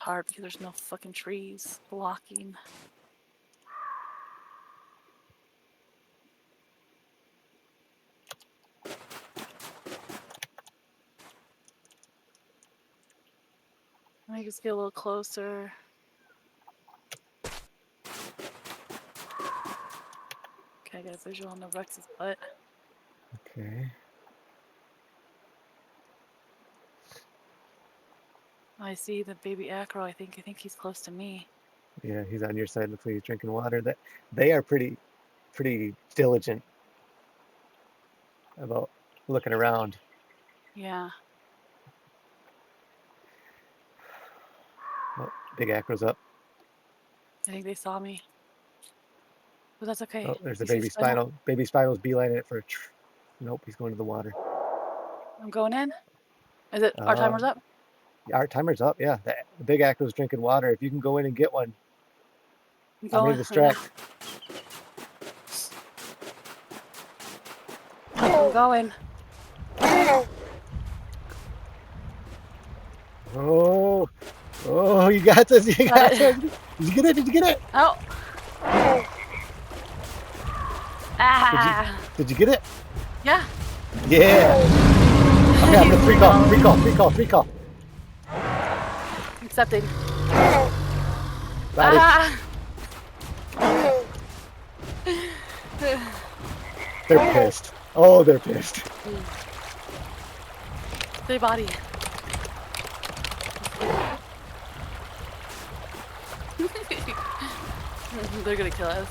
hard because there's no fucking trees blocking. Let me just get a little closer. Okay, I got a visual on the Rex's butt. Okay. I see the baby acro. I think he's close to me. Yeah, he's on your side. Looks like he's drinking water. That they are pretty diligent about looking around. Yeah. Oh, big acro's up. I think they saw me. But that's okay. Oh, there's the You see baby Spinal? spinal. Baby spinal's beelining it for a. Nope, he's going to the water. I'm going in. Is it our timer's up? Our timer's up. Yeah, the big acro's drinking water. If you can go in and get one. I'm I'm going. gonna distract. I'm going. Oh, oh, you got this. You Got got it. this. Did you get it? Did you get it? Oh. Ah. Did you get it? Yeah. Yeah. Okay, I'm gonna recall. Accepting. Body. Ah. They're pissed. Oh, they're pissed. Their body. They're gonna kill us.